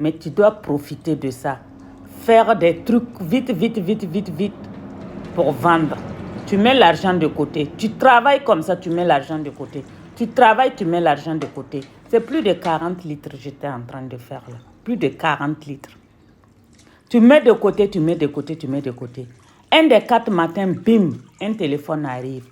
Mais tu dois profiter de ça. Faire des trucs vite pour vendre. Tu mets l'argent de côté. Tu travailles comme ça, tu mets l'argent de côté. Tu travailles, tu mets l'argent de côté. C'est plus de 40 litres que j'étais en train de faire là. Plus de 40 litres. Tu mets de côté, tu mets de côté, tu mets de côté. Un des 4 matins, bim, un téléphone arrive.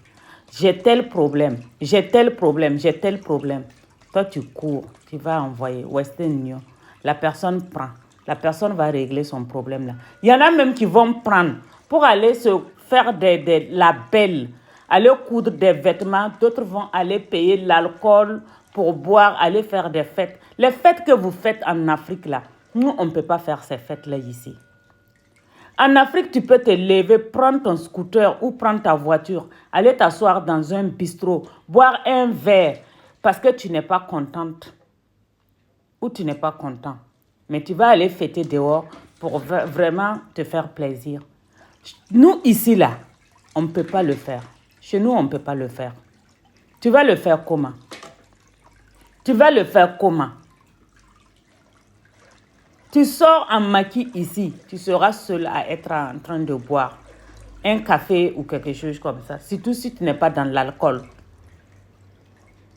J'ai tel problème, j'ai tel problème, j'ai tel problème. Toi, tu cours, tu vas envoyer Western Union. La personne prend. La personne va régler son problème là. Il y en a même qui vont prendre pour aller se faire des labels, aller coudre des vêtements. D'autres vont aller payer l'alcool pour boire, aller faire des fêtes. Les fêtes que vous faites en Afrique là, nous, on ne peut pas faire ces fêtes là ici. En Afrique, tu peux te lever, prendre ton scooter ou prendre ta voiture, aller t'asseoir dans un bistrot, boire un verre parce que tu n'es pas contente ou tu n'es pas content. Mais tu vas aller fêter dehors pour vraiment te faire plaisir. Nous, ici, là, on ne peut pas le faire. Chez nous, on ne peut pas le faire. Tu vas le faire comment? Tu vas le faire comment? Tu sors en maquis ici, tu seras seul à être en train de boire un café ou quelque chose comme ça. Surtout si tu n'es pas dans l'alcool.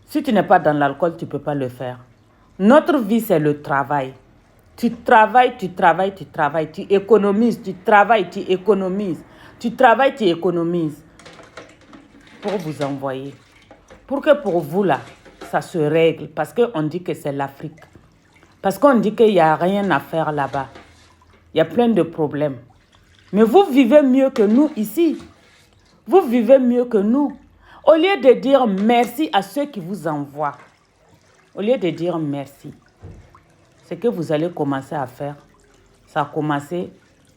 Si tu n'es pas dans l'alcool, tu ne peux pas le faire. Notre vie, c'est le travail. Tu travailles, tu travailles, tu travailles, tu économises, tu travailles, tu économises. Tu travailles, tu économises pour vous envoyer. Pour que pour vous, là, ça se règle. Parce qu'on dit que c'est l'Afrique. Parce qu'on dit qu'il n'y a rien à faire là-bas. Il y a plein de problèmes. Mais vous vivez mieux que nous ici. Vous vivez mieux que nous. Au lieu de dire merci à ceux qui vous envoient, au lieu de dire merci, ce que vous allez commencer à faire, ça a commencé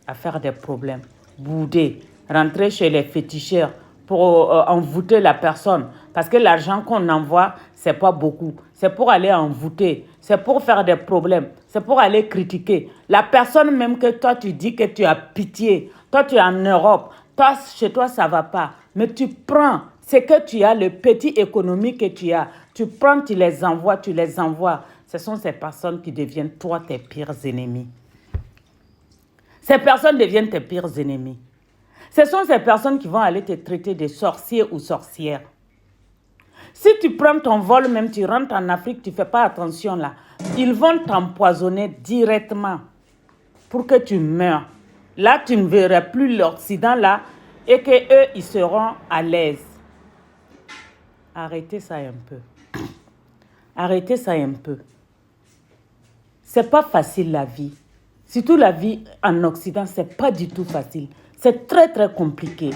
à faire des problèmes. Bouder, rentrer chez les féticheurs pour envoûter la personne. Parce que l'argent qu'on envoie, ce n'est pas beaucoup. C'est pour aller envoûter. C'est pour faire des problèmes. C'est pour aller critiquer. La personne même que toi, tu dis que tu as pitié. Toi, tu es en Europe. Toi, chez toi, ça ne va pas. Mais tu prends ce que tu as, le petit économie que tu as. Tu prends, tu les envoies, tu les envoies. Ce sont ces personnes qui deviennent, toi, tes pires ennemis. Ces personnes deviennent tes pires ennemis. Ce sont ces personnes qui vont aller te traiter de sorcier ou sorcière. Si tu prends ton vol, même tu rentres en Afrique, tu ne fais pas attention là. Ils vont t'empoisonner directement pour que tu meurs. Là, tu ne verras plus l'Occident là et qu'eux, ils seront à l'aise. Arrêtez ça un peu. Arrêtez ça un peu. C'est pas facile la vie. Surtout la vie en Occident, c'est pas du tout facile. C'est très très compliqué.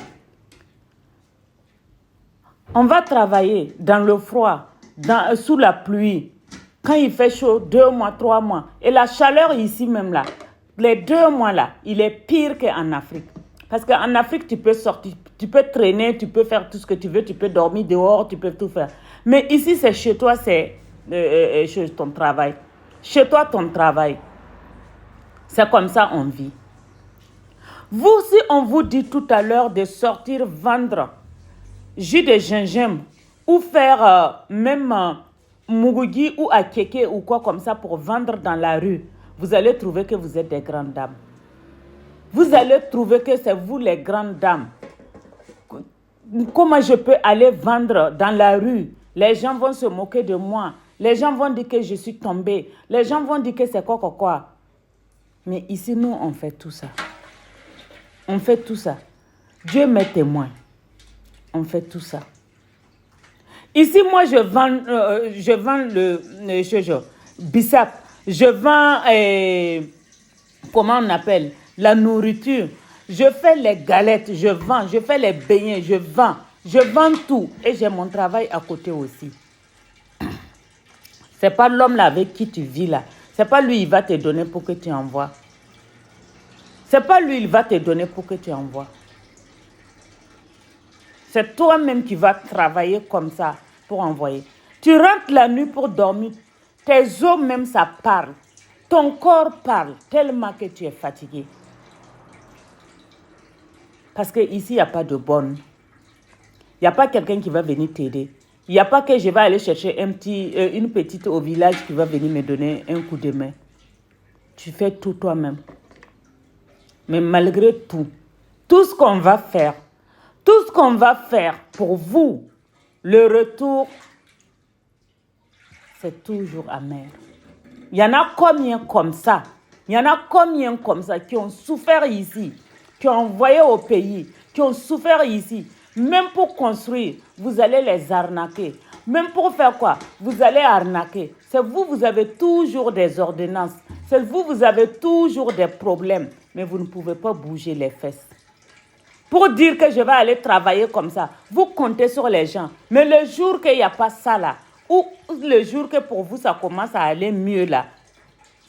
On va travailler dans le froid, sous la pluie. Quand il fait chaud, 2 mois, 3 mois. Et la chaleur ici même là, les 2 mois là, il est pire qu'en Afrique. Parce qu'en Afrique, tu peux sortir, tu peux traîner, tu peux faire tout ce que tu veux, tu peux dormir dehors, tu peux tout faire. Mais ici, c'est chez toi, c'est ton travail. Chez toi, ton travail. C'est comme ça on vit. Vous, si on vous dit tout à l'heure de sortir vendre jus de gingembre ou faire même mugugi ou akeke ou quoi comme ça pour vendre dans la rue, vous allez trouver que vous êtes des grandes dames. Vous allez trouver que c'est vous les grandes dames. Comment je peux aller vendre dans la rue? Les gens vont se moquer de moi. Les gens vont dire que je suis tombée. Les gens vont dire que c'est quoi. Mais ici, nous, on fait tout ça. On fait tout ça. Dieu m'est témoin. On fait tout ça. Ici, moi, je vends le bissap. Je vends, comment on appelle, la nourriture. Je fais les galettes, je vends. Je fais les beignets, je vends. Je vends tout. Et j'ai mon travail à côté aussi. C'est pas l'homme là avec qui tu vis là. C'est pas lui, il va te donner pour que tu envoies. C'est pas lui, il va te donner pour que tu envoies. C'est toi-même qui vas travailler comme ça pour envoyer. Tu rentres la nuit pour dormir. Tes os même, ça parle. Ton corps parle tellement que tu es fatigué. Parce qu'ici, il n'y a pas de bonne. Il n'y a pas quelqu'un qui va venir t'aider. Il n'y a pas que je vais aller chercher une petite au village qui va venir me donner un coup de main. tu fais tout toi-même. Mais malgré tout, tout ce qu'on va faire pour vous, le retour, c'est toujours amer. Il y en a combien comme ça? Il y en a combien comme ça qui ont souffert ici, qui ont envoyé au pays, qui ont souffert ici. Même pour construire, vous allez les arnaquer. Même pour faire quoi? Vous allez arnaquer. C'est vous, vous avez toujours des ordonnances. C'est vous, vous avez toujours des problèmes. Mais vous ne pouvez pas bouger les fesses. Pour dire que je vais aller travailler comme ça, vous comptez sur les gens. Mais le jour qu'il n'y a pas ça là, ou le jour que pour vous ça commence à aller mieux là,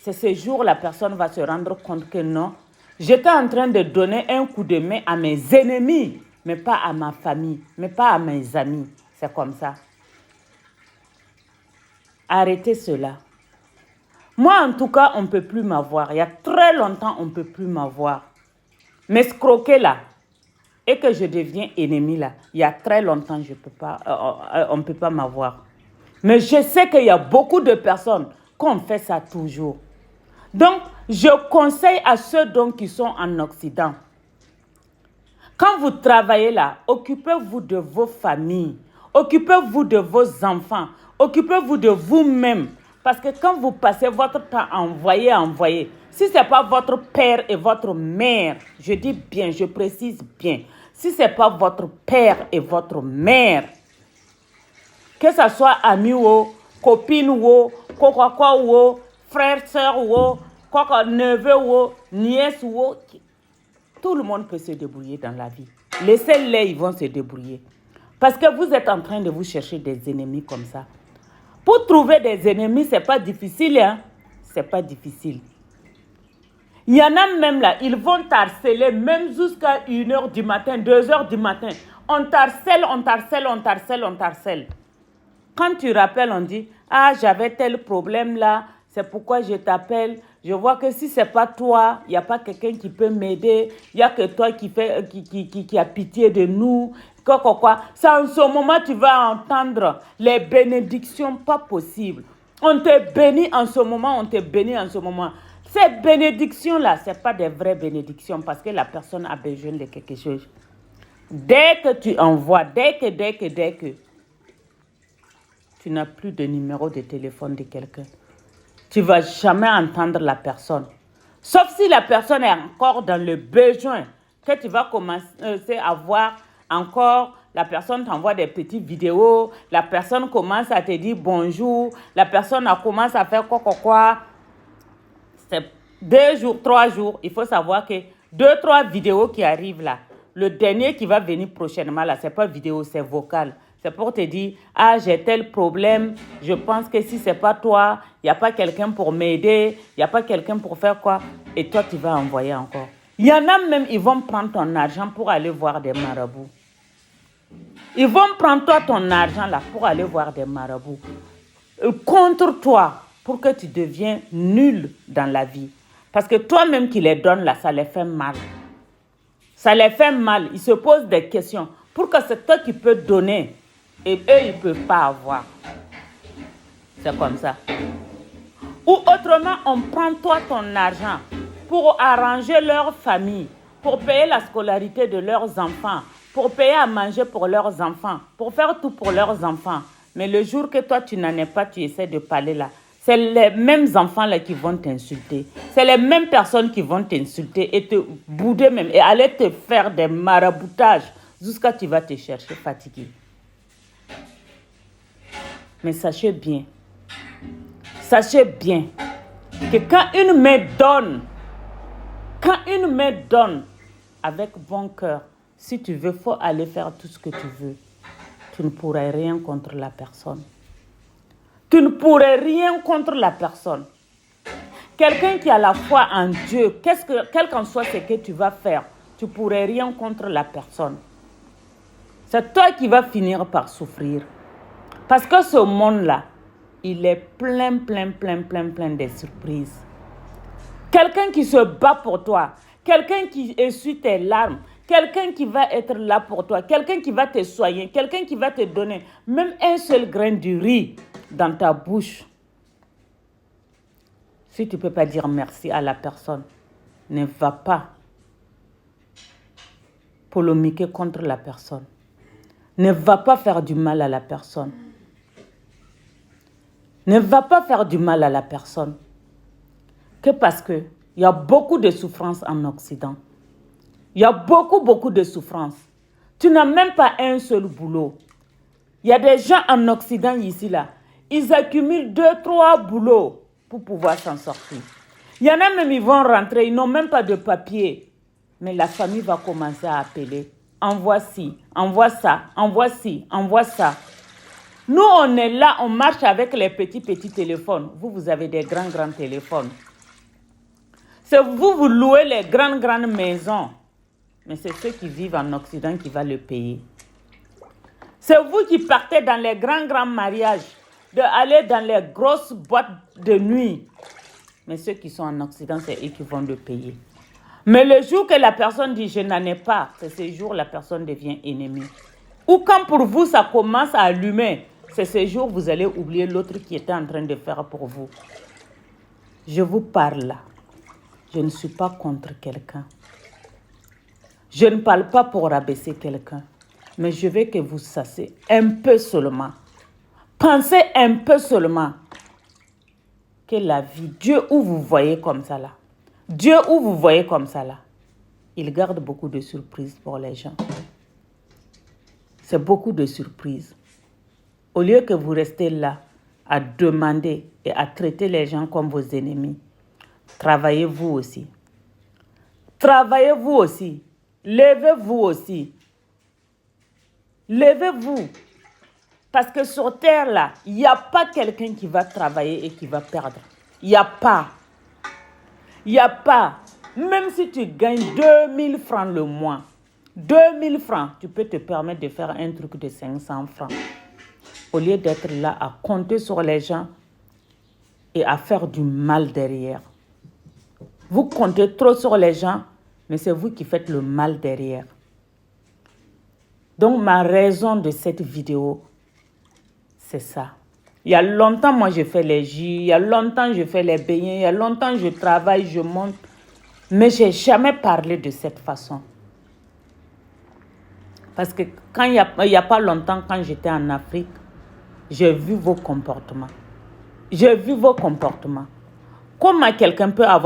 c'est ce jour la personne va se rendre compte que non, j'étais en train de donner un coup de main à mes ennemis, mais pas à ma famille, mais pas à mes amis. C'est comme ça. Arrêtez cela. Moi, en tout cas, on ne peut plus m'avoir. Il y a très longtemps, on ne peut plus m'avoir. M'escroquer là, et que je deviens ennemi là, il y a très longtemps, on ne peut pas m'avoir. Mais je sais qu'il y a beaucoup de personnes qui ont fait ça toujours. Donc, je conseille à ceux donc qui sont en Occident, quand vous travaillez là, occupez-vous de vos familles, occupez-vous de vos enfants, occupez-vous de vous-même. Parce que quand vous passez votre temps à envoyer, si ce n'est pas votre père et votre mère, je dis bien, je précise bien, si ce n'est pas votre père et votre mère, que ce soit ami ou copine ou quoi ou frère, soeur ou neveu ou nièce ou tout le monde peut se débrouiller dans la vie. Laissez-les, ils vont se débrouiller. Parce que vous êtes en train de vous chercher des ennemis comme ça. Pour trouver des ennemis, ce n'est pas difficile. Hein? Ce n'est pas difficile. Il y en a même là, ils vont t'harceler même jusqu'à 1h du matin, 2h du matin. On t'harcèle. Quand tu rappelles, on dit, ah, j'avais tel problème là, c'est pourquoi je t'appelle. Je vois que si ce n'est pas toi, il n'y a pas quelqu'un qui peut m'aider. Il n'y a que toi qui a pitié de nous. Quoi. C'est en ce moment que tu vas entendre les bénédictions pas possibles. On te bénit en ce moment, Ces bénédictions-là, ce n'est pas des vraies bénédictions parce que la personne a besoin de quelque chose. Dès que tu envoies, dès que tu n'as plus de numéro de téléphone de quelqu'un, tu ne vas jamais entendre la personne. Sauf si la personne est encore dans le besoin, que tu vas commencer à voir encore, la personne t'envoie des petites vidéos, la personne commence à te dire bonjour, la personne commence à faire quoi. C'est 2 jours, 3 jours, il faut savoir que 2-3 vidéos qui arrivent là, le dernier qui va venir prochainement là, ce n'est pas vidéo, c'est vocal. C'est pour te dire, ah, j'ai tel problème, je pense que si ce n'est pas toi, il n'y a pas quelqu'un pour m'aider, il n'y a pas quelqu'un pour faire quoi, et toi, tu vas envoyer encore. Il y en a même, ils vont prendre ton argent pour aller voir des marabouts. Ils vont prendre toi ton argent là pour aller voir des marabouts. Contre toi, pour que tu deviennes nul dans la vie. Parce que toi-même qui les donnes là, ça les fait mal. Ça les fait mal. Ils se posent des questions. Pour que c'est toi qui peux donner. Et eux, ils ne peuvent pas avoir. C'est comme ça. Ou autrement, on prend toi ton argent pour arranger leur famille, pour payer la scolarité de leurs enfants, pour payer à manger pour leurs enfants, pour faire tout pour leurs enfants. Mais le jour que toi, tu n'en es pas, tu essaies de parler là. C'est les mêmes enfants là qui vont t'insulter. C'est les mêmes personnes qui vont t'insulter et te bouder même et aller te faire des maraboutages jusqu'à ce que tu vas te chercher fatigué. Mais sachez bien que quand une main donne avec bon cœur, si tu veux, il faut aller faire tout ce que tu veux. Tu ne pourrais rien contre la personne. Tu ne pourrais rien contre la personne. Quelqu'un qui a la foi en Dieu, quel qu'en soit ce que tu vas faire, tu ne pourrais rien contre la personne. C'est toi qui vas finir par souffrir. Parce que ce monde-là, il est plein de surprises. Quelqu'un qui se bat pour toi, quelqu'un qui essuie tes larmes, quelqu'un qui va être là pour toi, quelqu'un qui va te soigner, quelqu'un qui va te donner même un seul grain de riz dans ta bouche. Si tu ne peux pas dire merci à la personne, ne va pas polémiquer contre la personne. Ne va pas faire du mal à la personne. Ne va pas faire du mal à la personne. Que parce qu'il y a beaucoup de souffrance en Occident. Il y a beaucoup de souffrance. Tu n'as même pas un seul boulot. Il y a des gens en Occident ici, là. Ils accumulent 2, 3 boulots pour pouvoir s'en sortir. Il y en a même, ils vont rentrer, ils n'ont même pas de papier. Mais la famille va commencer à appeler. Envoie ci, envoie ça, envoie ci, envoie ça. Nous, on est là, on marche avec les petits téléphones. Vous avez des grands téléphones. C'est vous louez les grandes maisons. Mais c'est ceux qui vivent en Occident qui vont le payer. C'est vous qui partez dans les grands mariages, d'aller dans les grosses boîtes de nuit. Mais ceux qui sont en Occident, c'est eux qui vont le payer. Mais le jour que la personne dit « je n'en ai pas », c'est ce jour la personne devient ennemie. Ou quand pour vous, ça commence à allumer, c'est ce jour vous allez oublier l'autre qui était en train de faire pour vous. Je vous parle là. Je ne suis pas contre quelqu'un. Je ne parle pas pour rabaisser quelqu'un. Mais je veux que vous sachiez un peu seulement. Pensez un peu seulement que la vie, Dieu où vous voyez comme ça là, Dieu où vous voyez comme ça là, il garde beaucoup de surprises pour les gens. C'est beaucoup de surprises. Au lieu que vous restez là à demander et à traiter les gens comme vos ennemis, travaillez vous aussi. Travaillez vous aussi. Levez-vous aussi. Levez-vous. Parce que sur terre là, il n'y a pas quelqu'un qui va travailler et qui va perdre. Il n'y a pas. Il n'y a pas. Même si tu gagnes 2000 francs le mois, 2000 francs, tu peux te permettre de faire un truc de 500 francs. Au lieu d'être là à compter sur les gens et à faire du mal derrière. Vous comptez trop sur les gens, mais c'est vous qui faites le mal derrière. Donc ma raison de cette vidéo, c'est ça. Il y a longtemps, moi, je fais les jus. Il y a longtemps, je fais les beignets. Il y a longtemps, je travaille, je monte. Mais je n'ai jamais parlé de cette façon. Parce que quand il y a pas longtemps, quand j'étais en Afrique, j'ai vu vos comportements. J'ai vu vos comportements. Comment quelqu'un peut avoir